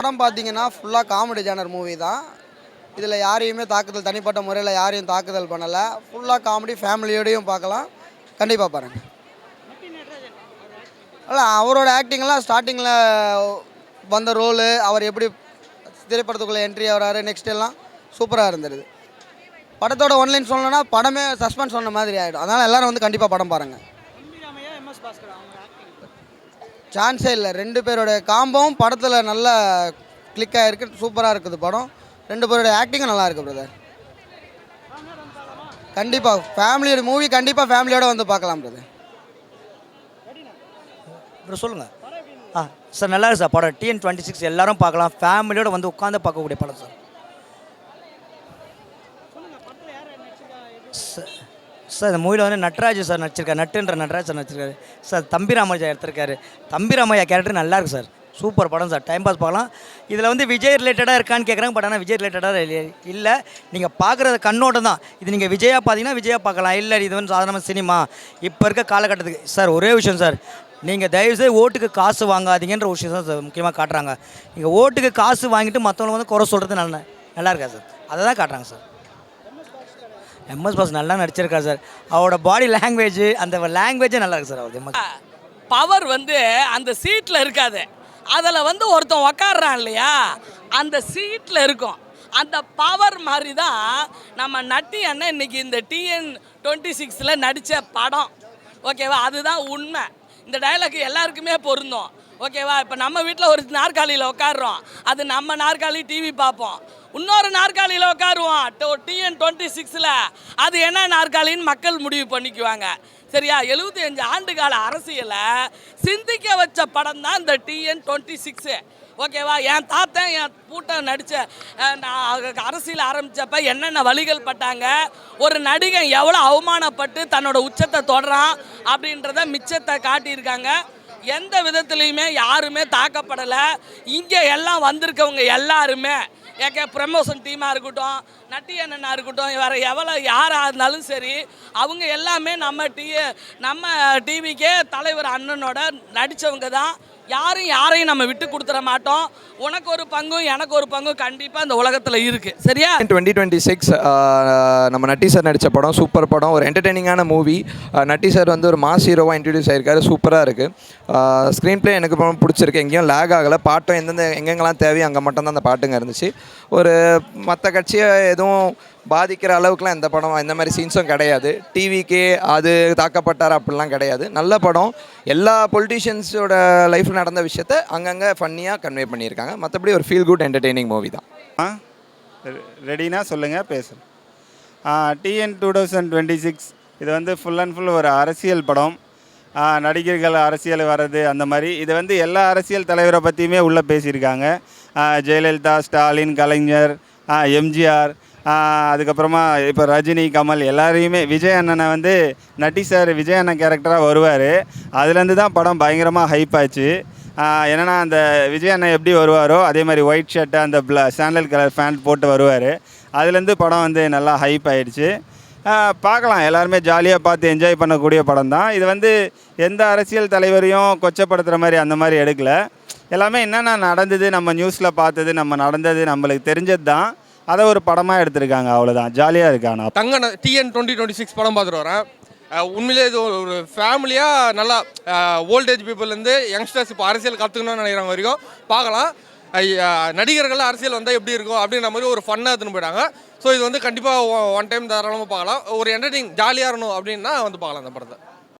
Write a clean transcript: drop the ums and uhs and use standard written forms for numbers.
படம் பார்த்தீங்கன்னா ஃபுல்லாக காமெடி ஜானர் மூவி தான். இதில் யாரையுமே தாக்குதல் தனிப்பட்ட முறையில் யாரையும் தாக்குதல் பண்ணலை. ஃபுல்லாக காமெடி, ஃபேமிலியோடையும் பார்க்கலாம். கண்டிப்பாக பாருங்கள். இல்லை, அவரோட ஆக்டிங்லாம் ஸ்டார்டிங்கில் வந்த ரோலு, அவர் எப்படி திரைப்படத்துக்குள்ளே என்ட்ரி ஆகிறாரு, நெக்ஸ்ட் எல்லாம் சூப்பராக இருந்தது. படத்தோட ஒன்லைன் சொல்லணும்னா படமே சஸ்பென்ஸ் சொன்ன மாதிரி ஆகிடும். அதனால் எல்லோரும் வந்து கண்டிப்பாக படம் பாருங்கள். சான்ஸே இல்லை. ரெண்டு பேரோட காம்போவும் படத்தில் நல்ல கிளிக்காக இருக்குது. சூப்பராக இருக்குது படம். ரெண்டு பேரோட ஆக்டிங்கும் நல்லா இருக்குது பிரதர். கண்டிப்பாக ஃபேமிலியோட மூவி, கண்டிப்பாக ஃபேமிலியோடு வந்து பார்க்கலாம் பிரதர். சொல்லுங்கள். சார் நல்லா இருக்கு சார் படம். TN26 எல்லாரும் பார்க்கலாம். ஃபேமிலியோடு வந்து உட்காந்து பார்க்கக்கூடிய படம் சார். சார் இந்த மூவியில் வந்து நட்ராஜ் சார் நடிச்சிருக்காரு. நட்டுன்ற நட்ராஜ் சார் நடிச்சிருக்காரு சார். தம்பி ராமையா எடுத்திருக்காரு. தம்பி ராமையா கேரக்டர் நல்லா இருக்குது சார். சூப்பர் படம் சார். டைம் பாஸ் பார்க்கலாம். இதில் வந்து விஜய் ரிலேட்டடாக இருக்கான்னு கேட்குறாங்க. பட் ஆனால் விஜய் ரிலேட்டடாக இல்லை. நீங்கள் பார்க்குறது கண்ணோட்டம் தான். இது நீங்கள் விஜயா பார்த்தீங்கன்னா விஜயா பார்க்கலாம். இல்லை இது வந்து சாதாரண சினிமா இப்போ இருக்க காலகட்டத்துக்கு. சார் ஒரே விஷயம் சார், நீங்கள் தயவுசெய்து ஓட்டுக்கு காசு வாங்காதீங்கன்ற ஒரு விஷயம் தான் சார் முக்கியமாக காட்டுறாங்க. நீங்கள் ஓட்டுக்கு காசு வாங்கிட்டு மற்றவங்க வந்து குறை சொல்கிறது நல்லா இருக்கா சார்? அதை தான் காட்டுறாங்க சார். MS பாஸ் நல்லா நடிச்சிருக்காரு சார். அவரோட பாடி லாங்குவேஜ், அந்த லாங்குவேஜே நல்லா இருக்கு சார். அவர் பவர் வந்து அந்த சீட்டில் இருக்காது. அதில் வந்து ஒருத்தன் உக்காடுறான் இல்லையா, அந்த சீட்டில் இருக்கும். அந்த பவர் மாதிரி தான் நம்ம நட்டி அண்ணன் இன்னைக்கு இந்த TN26 நடித்த படம். ஓகேவா? அதுதான் உண்மை. இந்த டைலாக் எல்லாருக்குமே பொருந்தும். ஓகேவா? இப்போ நம்ம வீட்டில் ஒரு நாற்காலியில் உட்காடுறோம். அது நம்ம நாற்காலி டிவி பார்ப்போம். இன்னொரு நாற்காலியில் உட்காருவோம் TN26. அது என்ன நாற்காலின்னு மக்கள் முடிவு பண்ணிக்குவாங்க. சரியா? 75 ஆண்டு கால அரசியலை சிந்திக்க வச்ச படம் தான் இந்த TN26. ஓகேவா? என் தாத்தன் என் பூட்டன் நடித்த அரசியல் ஆரம்பித்தப்ப என்னென்ன வழிகள் பட்டாங்க, ஒரு நடிகன் எவ்வளோ அவமானப்பட்டு தன்னோட உச்சத்தை தொடரான் அப்படின்றத மிச்சத்தை காட்டியிருக்காங்க. எந்த விதத்துலையுமே யாருமே தாக்கப்படலை. இங்கே எல்லாம் வந்திருக்கவங்க எல்லாருமே ப்ரமோஷன் டீமாக இருக்கட்டும், நட்டி அண்ணனாக இருக்கட்டும், வேறு யாராக இருந்தாலும் சரி, அவங்க எல்லாமே நம்ம டிவிக்கே தலைவர் அண்ணனோட நடித்தவங்க தான். யாரையும் நம்ம விட்டு கொடுத்துட மாட்டோம். உனக்கு ஒரு பங்கும் எனக்கு ஒரு பங்கும் கண்டிப்பாக இந்த உலகத்தில் இருக்குது. சரியா? 2026 நம்ம நட்டி சார் நடித்த படம் சூப்பர் படம். ஒரு என்டர்டெய்னிங்கான மூவி. நட்டி சார் வந்து ஒரு மாஸ் ஹீரோவாக இன்ட்ரடியூஸ் ஆகிருக்காரு. சூப்பராக இருக்குது. ஸ்க்ரீன் ப்ளே எனக்கு பிடிச்சிருக்கு. எங்கேயும் லேக் ஆகலை. பாட்டும் எங்கெங்கெல்லாம் தேவையோ அங்கே மட்டும்தான் அந்த பாட்டுங்க இருந்துச்சு. ஒரு மற்ற கட்சியை எதுவும் பாதிக்கிற அளவுக்குலாம் இந்த படம் இந்த மாதிரி சீன்ஸும் கிடையாது. டிவிக்கே அது தாக்கப்பட்டார் அப்படிலாம் கிடையாது. நல்ல படம். எல்லா பொலிட்டீஷியன்ஸோட லைஃப்பில் நடந்த விஷயத்த அங்கங்கே ஃபன்னியாக கன்வே பண்ணியிருக்காங்க. மற்றபடி ஒரு ஃபீல் குட் என்டர்டெய்னிங் மூவி தான். ரெடினா சொல்லுங்கள், பேசுகிறேன். TN26 இது வந்து ஃபுல் அண்ட் ஃபுல் ஒரு அரசியல் படம். நடிகர்கள் அரசியல் வர்றது அந்த மாதிரி. இது வந்து எல்லா அரசியல் தலைவரை பற்றியுமே உள்ளே பேசியிருக்காங்க. ஜெயலலிதா, ஸ்டாலின், கலைஞர், MGR, அதுக்கப்புறமா இப்போ ரஜினி, கமல் எல்லாரையுமே. விஜய் அண்ணனை வந்து நட்டி சார் விஜய் அண்ணன் கேரக்டராக வருவார். அதுலேருந்து தான் படம் பயங்கரமாக ஹைப் ஆச்சு. என்னென்னா அந்த விஜய் அண்ணன் எப்படி வருவாரோ அதே மாதிரி ஒயிட் ஷர்ட்டு அந்த சாண்டல் கலர் பேண்ட் போட்டு வருவார். அதுலேருந்து படம் வந்து நல்லா ஹைப் ஆகிடுச்சு. பார்க்கலாம், எல்லாருமே ஜாலியாக பார்த்து என்ஜாய் பண்ணக்கூடிய படம் தான். இது வந்து எந்த அரசியல் தலைவரையும் கொச்சப்படுத்துகிற மாதிரி அந்த மாதிரி எடுக்கலை. எல்லாமே என்னென்ன நடந்தது, நம்ம நியூஸில் பார்த்தது, நம்ம நடந்தது, நம்மளுக்கு தெரிஞ்சது தான். அதை ஒரு படமாக எடுத்திருக்காங்க. அவ்வளோதான், ஜாலியாக இருக்காங்க. TN26 படம் பார்த்துட்டு வரேன். உண்மையிலே இது ஒரு ஃபேமிலியாக நல்லா ஓல்டேஜ் பீப்புள்லேருந்து யங்ஸ்டர்ஸ் இப்போ அரசியல் கற்றுக்கணும்னு நினைக்கிறாங்க வரைக்கும் பார்க்கலாம். நடிகர்கள் அரசியல் வந்தால் எப்படி இருக்கும் அப்படின்ற மாதிரி ஒரு ஃபன்னாக எடுத்துன்னு போயிட்டாங்க. ஸோ இது வந்து கண்டிப்பாக ஒன் டைம் தாராளமாக பார்க்கலாம். ஒரு என்டர்டெய்னிங் ஜாலியாக இருக்கணும் அப்படின்னா வந்து பார்க்கலாம் இந்த படத்தை.